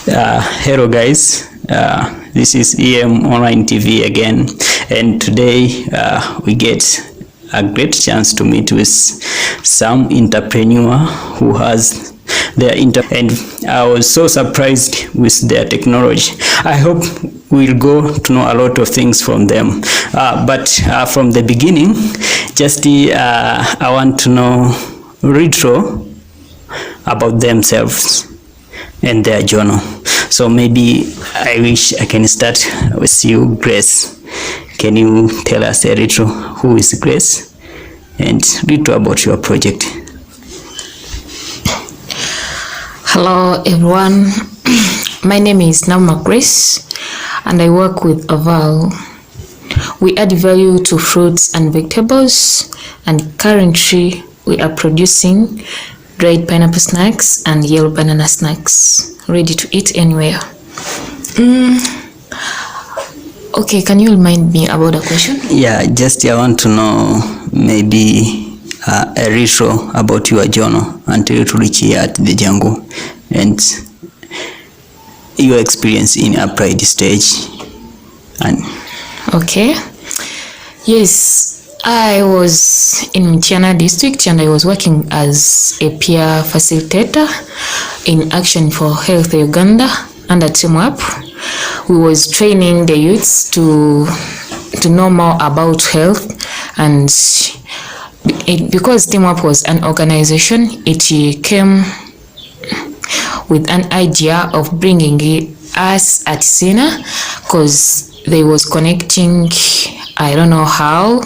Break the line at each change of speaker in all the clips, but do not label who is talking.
Hello guys, this is EM Online TV again, and today we get a great chance to meet with some entrepreneur who has their and I was so surprised with their technology. I hope we'll go to know a lot of things from them, but from the beginning, just I want to know retro about themselves and their journal. So maybe I wish I can start with you, Grace. Can you tell us a little who is Grace and little about your project?
Hello everyone, my name is Njombe Grace and I work with Aval. We add value to fruits and vegetables, and currently we are producing dried pineapple snacks and yellow banana snacks, ready to eat anywhere. Okay, can you remind me about the question?
Yeah, just I want to know maybe a little about your journal until you reach here at the jungle and your experience in applied stage. And
okay, yes, I was in Vijana district and I was working as a peer facilitator in Action for Health Uganda under Team Up. We was training the youths to know more about health, and because Team Up was an organization, it came with an idea of bringing us at SINA because they was connecting, I don't know how,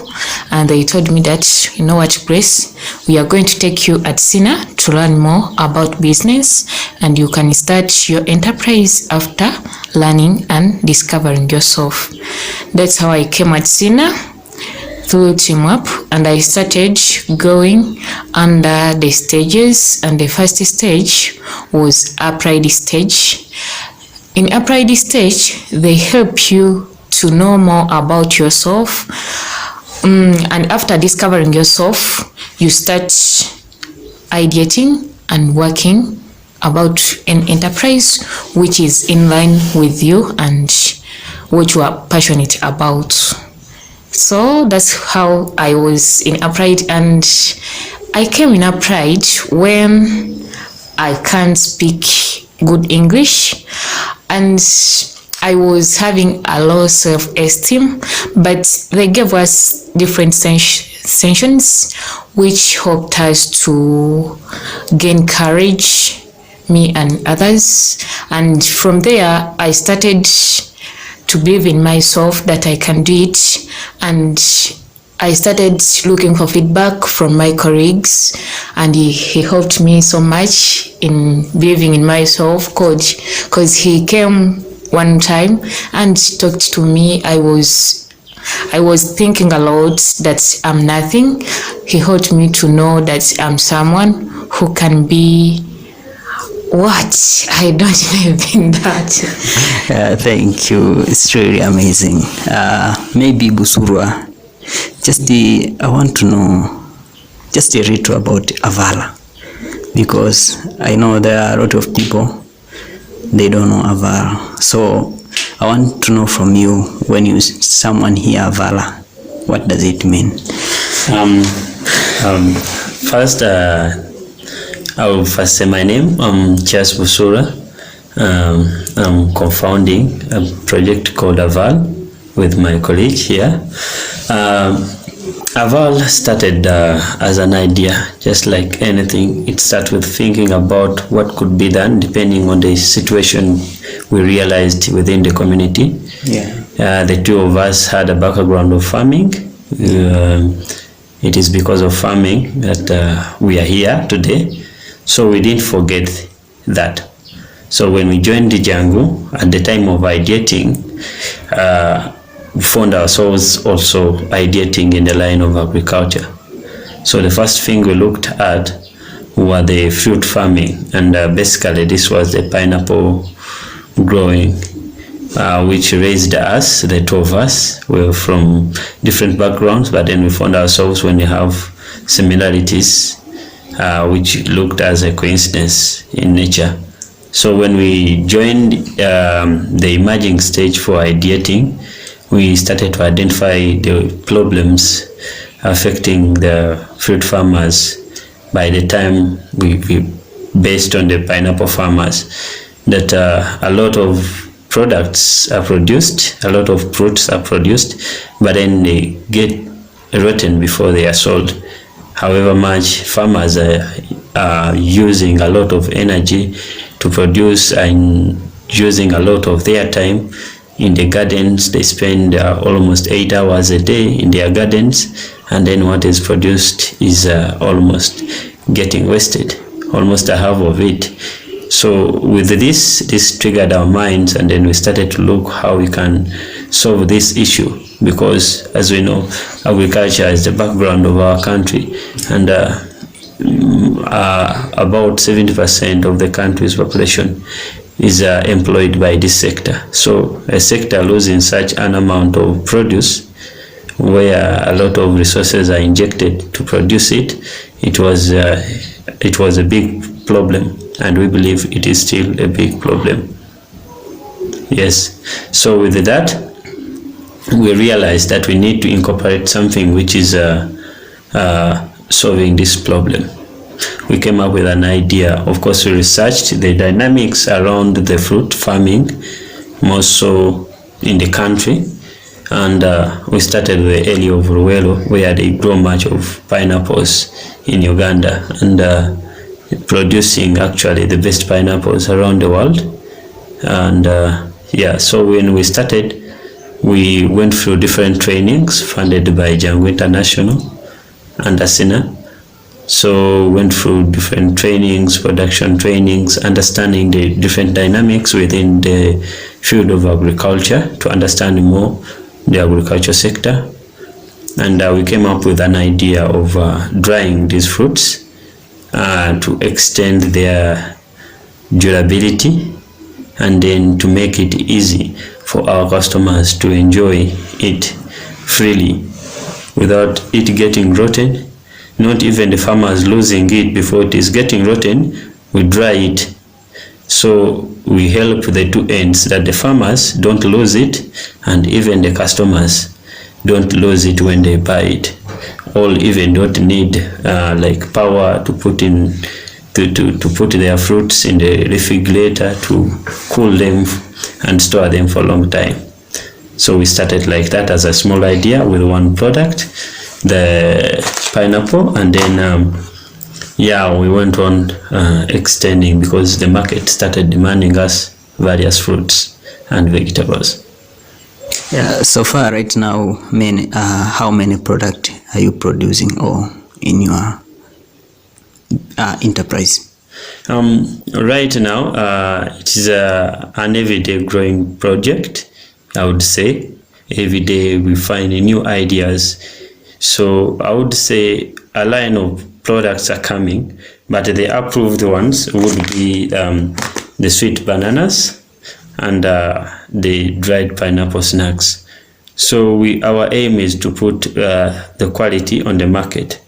and they told me that, you know what, Grace, we are going to take you at SINA to learn more about business, and you can start your enterprise after learning and discovering yourself. That's how I came at SINA through Team Up, and I started going under the stages, and the first stage was applied stage. In applied stage, they help you to know more about yourself, and after discovering yourself, you start ideating and working about an enterprise which is in line with you and what you are passionate about. So that's how I was in applied, and I came in applied when I can't speak good English and I was having a low self-esteem, but they gave us different sessions which helped us to gain courage, me and others, and from there I started to believe in myself that I can do it, and I started looking for feedback from my colleagues, and he helped me so much in believing in myself, because he came one time and talked to me. I was thinking a lot that I'm nothing. He helped me to know that I'm someone who can be what? I don't even think that.
Thank you. It's really amazing. Maybe Busurwa, I want to know just a little about Avala, because I know there are a lot of people, they don't know Avala. So I want to know from you, when someone hear Avala, what does it mean?
First, I will first say my name. I'm Charles Busura. I'm co-founding a project called Aval with my colleague here. Aval started as an idea, just like anything. It started with thinking about what could be done depending on the situation we realized within the community. The two of us had a background of farming. It is because of farming that we are here today. So we didn't forget that. So when we joined the jungle at the time of ideating, we found ourselves also ideating in the line of agriculture. So the first thing we looked at were the fruit farming, and basically this was the pineapple growing, which raised us, the two of us. We were from different backgrounds, but then we found ourselves when we have similarities, which looked as a coincidence in nature. So when we joined the emerging stage for ideating, we started to identify the problems affecting the fruit farmers. By the time we based on the pineapple farmers, that a lot of products are produced, a lot of fruits are produced, but then they get rotten before they are sold. However much farmers are using a lot of energy to produce and using a lot of their time in the gardens. They spend almost 8 hours a day in their gardens, and then what is produced is almost getting wasted, almost a half of it. So with this triggered our minds, and then we started to look how we can solve this issue, because as we know, agriculture is the background of our country, and about 70% of the country's population is employed by this sector. So a sector losing such an amount of produce, where a lot of resources are injected to produce it, it was a big problem, and we believe it is still a big problem. Yes. So with that, we realized that we need to incorporate something which is solving this problem. We came up with an idea. Of course, we researched the dynamics around the fruit farming, more so in the country, and we started with the area of Walio, where they grow much of pineapples in Uganda, and producing actually the best pineapples around the world. And so when we started, we went through different trainings funded by Njombe International and SINA. So went through different trainings, production trainings, understanding the different dynamics within the field of agriculture to understand more the agriculture sector. And we came up with an idea of drying these fruits to extend their durability, and then to make it easy for our customers to enjoy it freely without it getting rotten. Not even the farmers losing it before it is getting rotten. We dry it, so we help the two ends, that the farmers don't lose it, and even the customers don't lose it when they buy it. All even don't need like power to put in to put their fruits in the refrigerator to cool them and store them for a long time. So we started like that as a small idea with one product, the pineapple, and then we went on extending, because the market started demanding us various fruits and vegetables.
Yeah, so far right now, how many products are you producing or in your enterprise?
Right now, it is an everyday growing project, I would say. Every day we find new ideas. So I would say a line of products are coming, but the approved ones would be the sweet bananas and the dried pineapple snacks. So our aim is to put the quality on the market,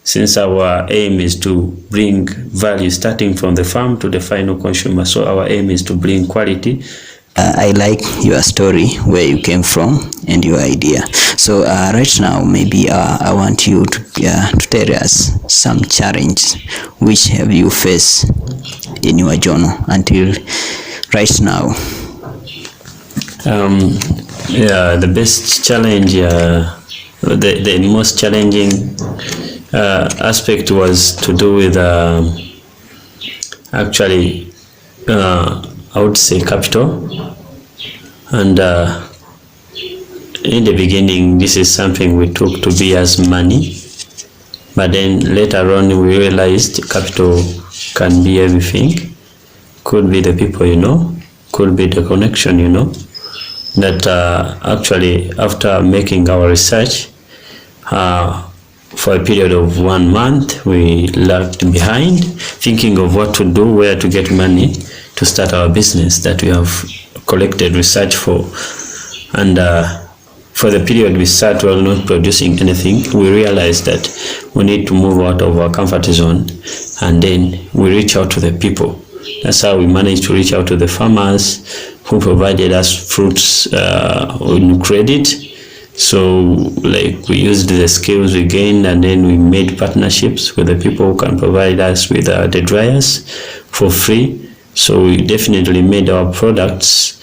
since our aim is to bring value starting from the farm to the final consumer. So our aim is to bring quality.
I like your story, where you came from and your idea. So right now, maybe I want you to tell us some challenge which have you faced in your journey until right now.
The best challenge, the most challenging aspect was to do with actually I would say capital. And in the beginning, this is something we took to be as money, but then later on we realized capital can be everything. Could be the people you know, could be the connection you know. That actually, after making our research for a period of 1 month, we lagged behind, thinking of what to do, where to get money to start our business that we have collected research for. And for the period we sat while not producing anything, we realized that we need to move out of our comfort zone, and then we reach out to the people That's how we managed to reach out to the farmers who provided us fruits on credit. So like we used the skills we gained, and then we made partnerships with the people who can provide us with the dryers for free. So we definitely made our products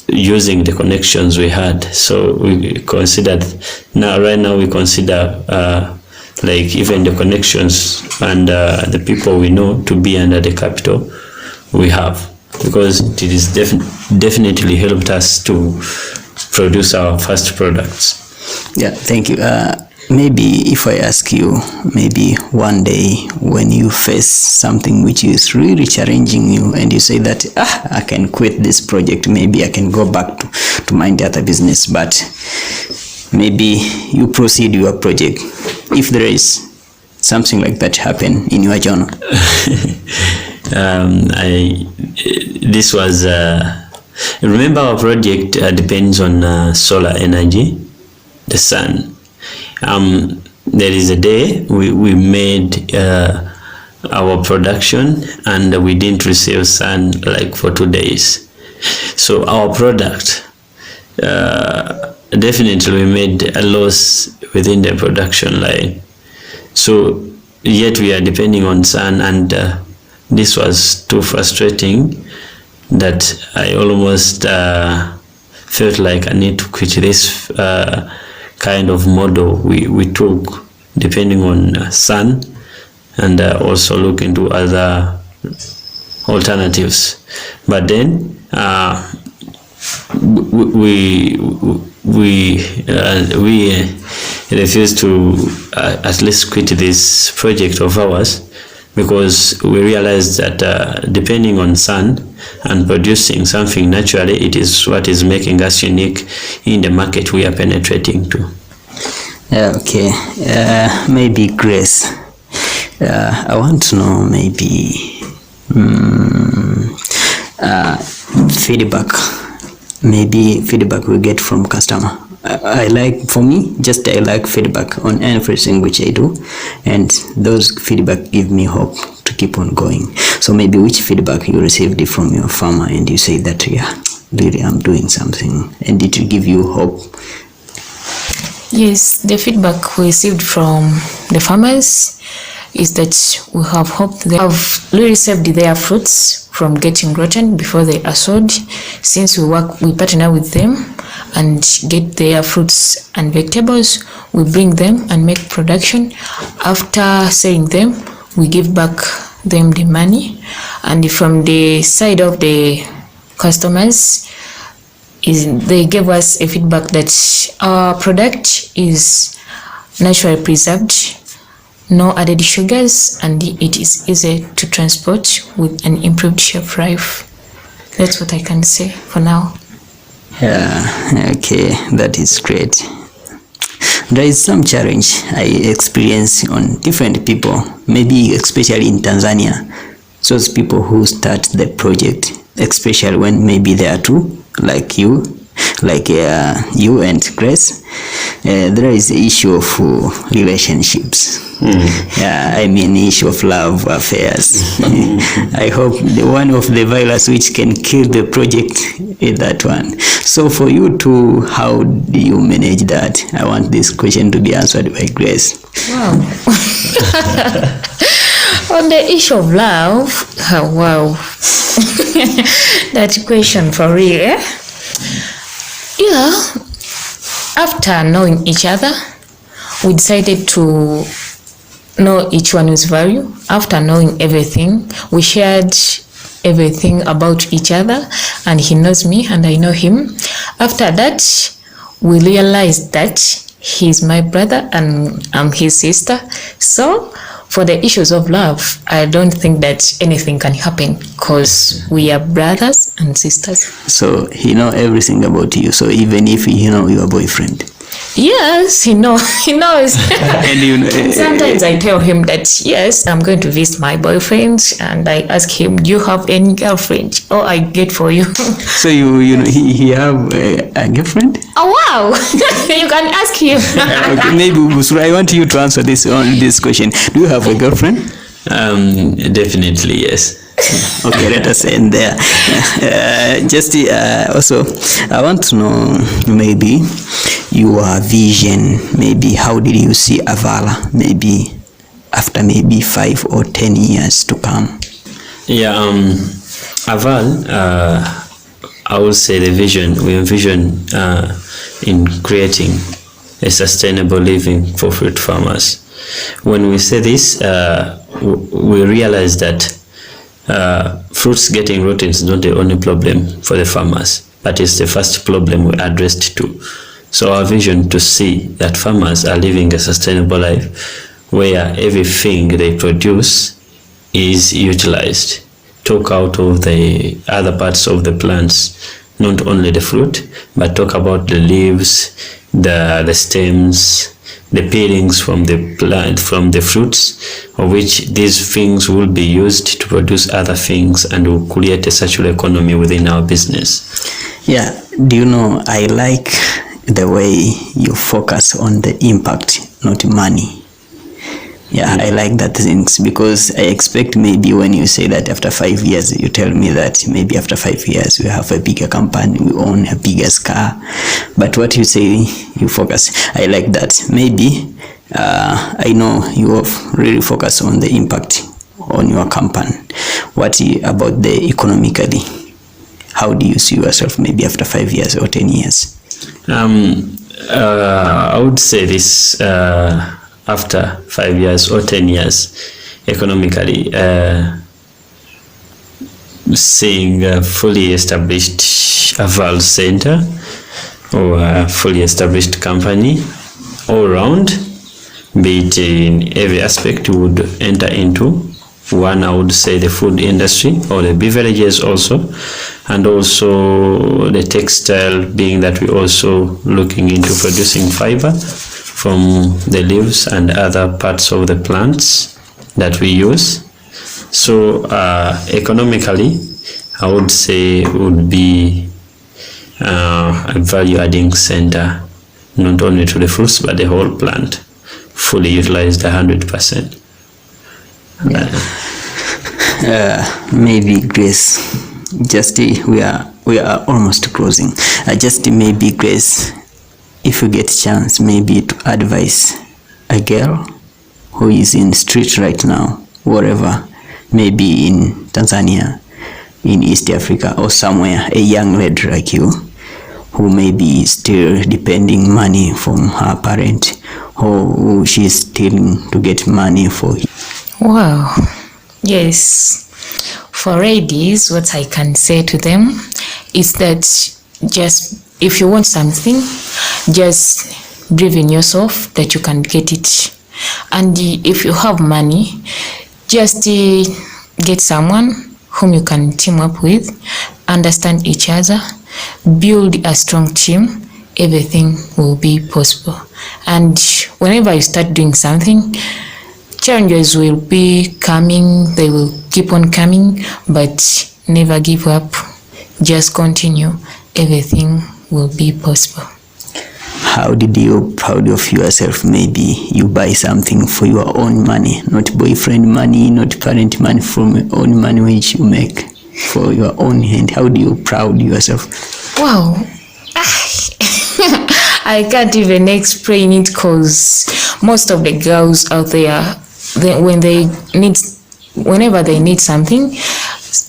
using the connections we had. So we considered, right now we consider like even the connections and the people we know to be under the capital we have, because it is definitely helped us to produce our first products.
Yeah, thank you. Maybe if I ask you, maybe one day when you face something which is really challenging you and you say that, I can quit this project, maybe I can go back to mind the other business, but maybe you proceed your project. If there is something like that happen in your journal.
This was, remember our project depends on solar energy, the sun. There is a day we made our production and we didn't receive sun like for 2 days. So our product, definitely we made a loss within the production line. So yet we are depending on sun, and this was too frustrating that I almost felt like I need to quit this kind of model we took, depending on sun, and also look into other alternatives. But then we refused to at least quit this project of ours, because we realized that depending on sun and producing something naturally, it is what is making us unique in the market we are penetrating to.
Okay, maybe Grace, I want to know maybe feedback we get from customer. I like feedback on everything which I do, and those feedback give me hope to keep on going. So maybe which feedback you received from your farmer and you say that, really I'm doing something, and it will give you hope.
Yes, the feedback we received from the farmers is that we have hope they have really saved their fruits from getting rotten before they are sold, since we partner with them and get their fruits and vegetables. We bring them and make production. After selling them, we give back them the money. And from the side of the customers, they gave us a feedback that our product is naturally preserved, no added sugars, and it is easy to transport with an improved shelf life. That's what I can say for now.
Yeah, okay, that is great. There is some challenge I experience on different people, maybe especially in Tanzania. Those people who start the project, especially when maybe there are two, like you and Grace, there is the issue of relationships. Yeah, I mean issue of love affairs. I hope one of the virus which can kill the project is that one. So for you too, how do you manage that? I want this question to be answered by Grace.
Wow. On the issue of love, wow. That question for real, eh? Yeah, after knowing each other, we decided to know each one's value. After knowing everything, we shared everything about each other, and he knows me and I know him. After that, we realized that he's my brother and I'm his sister. So for the issues of love, I don't think that anything can happen, because we are brothers and sisters.
So he knows everything about you. So even if he knows your boyfriend.
Yes, he knows.
And
sometimes I tell him that yes, I'm going to visit my boyfriend, and I ask him, do you have any girlfriend? Oh, I get for you.
So he have a girlfriend?
Oh wow. You can ask him.
Okay, maybe I want you to answer this question. Do you have a girlfriend?
Definitely yes.
Okay, let us end there. Also, I want to know maybe your vision. Maybe how did you see Avala? Maybe after maybe 5 or 10 years to come.
Yeah, Aval, I would say we envision in creating a sustainable living for fruit farmers. When we say this, we realize that fruits getting rotten is not the only problem for the farmers, but it's the first problem we addressed too. So our vision to see that farmers are living a sustainable life where everything they produce is utilized, talk out of the other parts of the plants, not only the fruit, but talk about the leaves, the stems, the peelings from the plant, from the fruits, of which these things will be used to produce other things and will create a circular economy within our business.
Yeah, do you know, I like the way you focus on the impact, not money. Yeah, I like that things, because I expect maybe when you say that after 5 years, you tell me that maybe after 5 years we have a bigger company, we own a bigger car. But what you say, you focus. I like that. Maybe I know you have really focused on the impact on your company. What about the economically? How do you see yourself maybe after 5 years or 10 years?
I would say this. After 5 years or 10 years, economically, seeing a fully established Aval center or a fully established company all around, be it in every aspect, would enter into. One, I would say the food industry or the beverages also, and also the textile, being that we're also looking into producing fiber from the leaves and other parts of the plants that we use. So economically, I would say would be a value-adding center, not only to the fruits but the whole plant, fully utilized 100%.
Maybe Grace, just we are almost closing. Just maybe Grace, if you get a chance maybe to advise a girl who is in the street right now, wherever, maybe in Tanzania, in East Africa or somewhere, a young lady like you, who may be still depending money from her parent, or who she is stealing to get money for.
Wow. Yes. For ladies, what I can say to them is that just if you want something, just believe in yourself that you can get it. And if you have money, just get someone whom you can team up with, understand each other, build a strong team, everything will be possible. And whenever you start doing something, challenges will be coming, they will keep on coming, but never give up. Just continue, everything will be possible.
How did you proud of yourself? Maybe you buy something for your own money, not boyfriend money, not parent money, from your own money which you make for your own hand. How do you proud yourself?
Wow. I can't even explain it, because most of the girls out there, whenever they need something,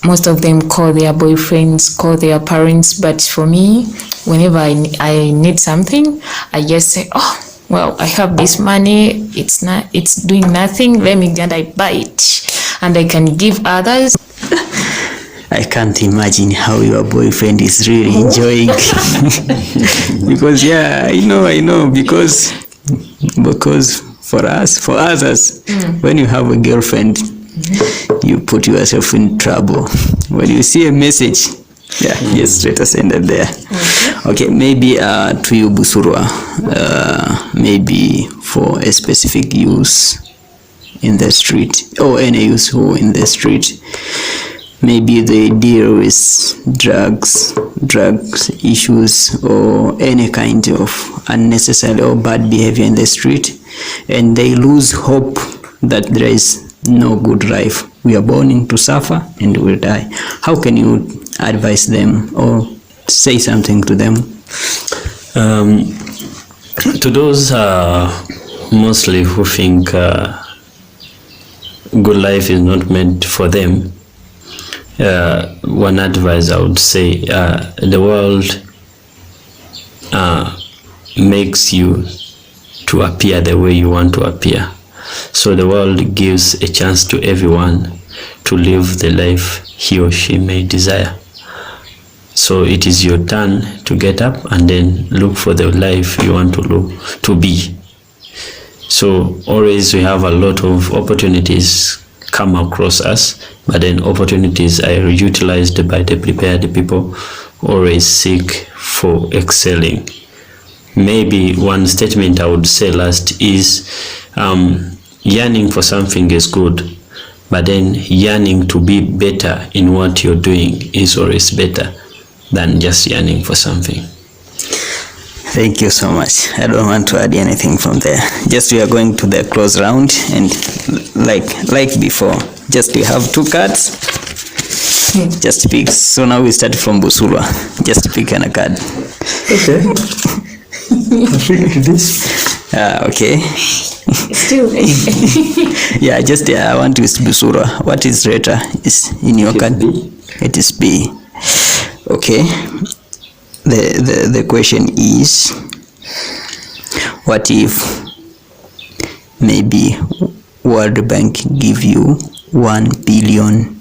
most of them call their boyfriends, call their parents. But for me, whenever I need something, I just say, oh, well, I have this money, it's doing nothing, let me get, I buy it, and I can give others.
I can't imagine how your boyfriend is really enjoying. Because yeah, I know, because for others, when you have a girlfriend, you put yourself in trouble. When you see a message, yes, let us end it there. Okay, maybe to you, Busurwa, maybe for a specific use in the street, or any use who in the street, maybe they deal with drugs issues, or any kind of unnecessary or bad behavior in the street, and they lose hope that no good life. We are born to suffer and will die. How can you advise them or say something to them?
To those mostly who think good life is not meant for them, one advice I would say, the world makes you to appear the way you want to appear. So the world gives a chance to everyone to live the life he or she may desire. So it is your turn to get up and then look for the life you want to be. So always we have a lot of opportunities come across us, but then opportunities are utilized by the prepared people. Always seek for excelling. Maybe one statement I would say last is yearning for something is good, but then yearning to be better in what you're doing is always better than just yearning for something.
Thank you so much. I don't want to add anything from there. Just we are going to the close round, and like before, just we have 2 cards. Just pick. So now we start from Busulwa. Just pick a card.
Okay. This.
Okay.
Still.
Yeah, just I want to use Busulwa. What is letter is in your card?
B.
It is B. Okay. The question is, what if maybe World Bank give you 1 billion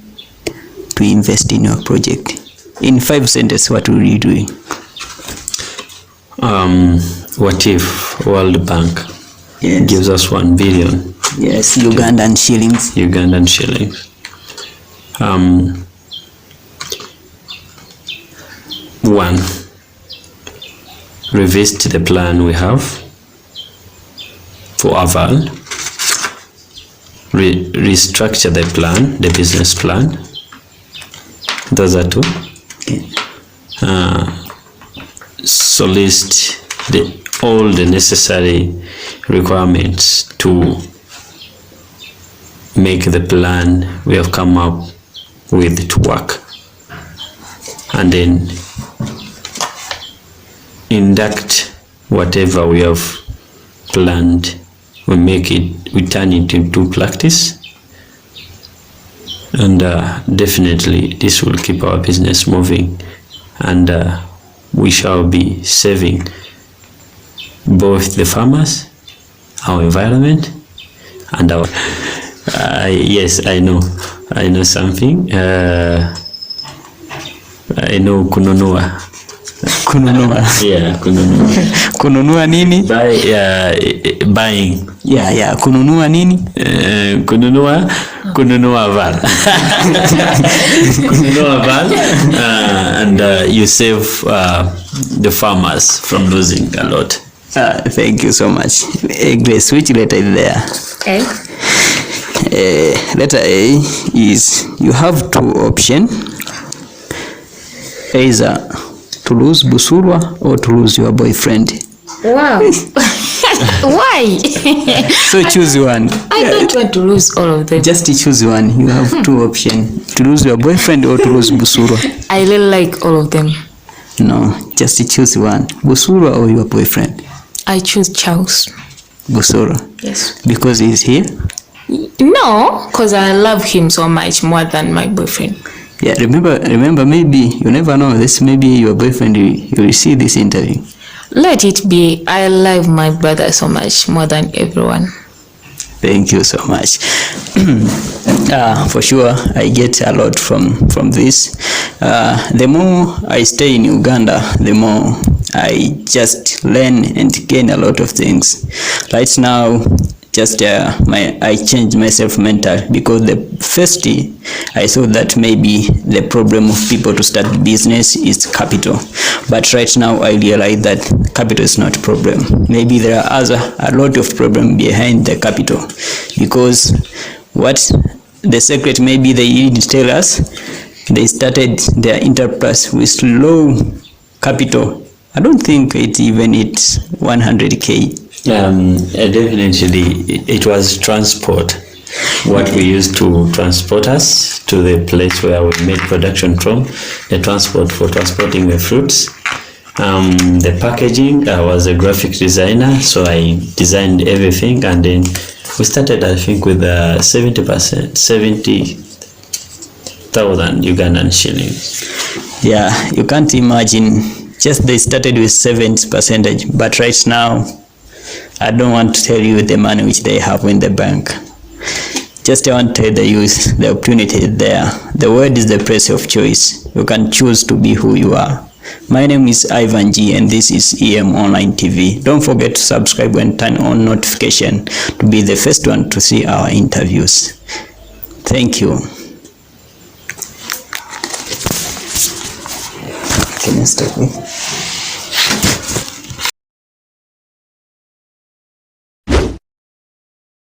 to invest in your project? In 5 sentences, what will you do?
What if World Bank gives us 1 billion?
Yes, Ugandan shillings.
Ugandan shillings. 1. Revisit the plan we have for Aval. Restructure the plan, the business plan. Those are 2. Solicit all the necessary requirements to make the plan we have come up with to work, and then induct whatever we have planned. We turn it into practice, and definitely this will keep our business moving, and we shall be saving both the farmers, our environment, and our yes, I know something. I know kununua. Yeah, kununua.
Kununua nini?
Buying.
Yeah, kununua nini?
Kununua val. Kununua val, and you save the farmers from losing a lot.
Thank you so much. Grace, which letter is there?
A.
Letter A is, you have 2 options. Either to lose Busulwa or to lose your boyfriend.
Wow. Why?
So choose one.
I don't want to lose all of them.
Just choose one. You have 2 options. To lose your boyfriend or to lose Busulwa.
I really like all of them.
No, just choose one. Busulwa or your boyfriend?
I choose Charles.
Busulwa.
Yes.
Because he's here?
No, because I love him so much more than my boyfriend.
Yeah, remember, maybe, you never know, this maybe your boyfriend, you will see this interview.
Let it be. I love my brother so much more than everyone.
Thank you so much. For sure, I get a lot from this. The more I stay in Uganda, the more I just learn and gain a lot of things. Right now, just I changed myself mentally, because the first I saw that maybe the problem of people to start business is capital, but right now I realize that capital is not a problem. Maybe there are a lot of problem behind the capital, because what the secret maybe they didn't tell us, they started their enterprise with low capital. I don't think it's 100K.
Definitely, it was transport. what we used to transport us to the place where we made production from, the transport for transporting the fruits. The packaging, I was a graphic designer, so I designed everything, and then we started, I think, with 70,000 Ugandan shillings.
Yeah, you can't imagine. Just they started with 70%, but right now, I don't want to tell you the money which they have in the bank. Just I want to tell the youth the opportunity is there. The word is the place of choice. You can choose to be who you are. My name is Ivan G, and this is EM Online TV. Don't forget to subscribe and turn on notification to be the first one to see our interviews. Thank you. Can I start with?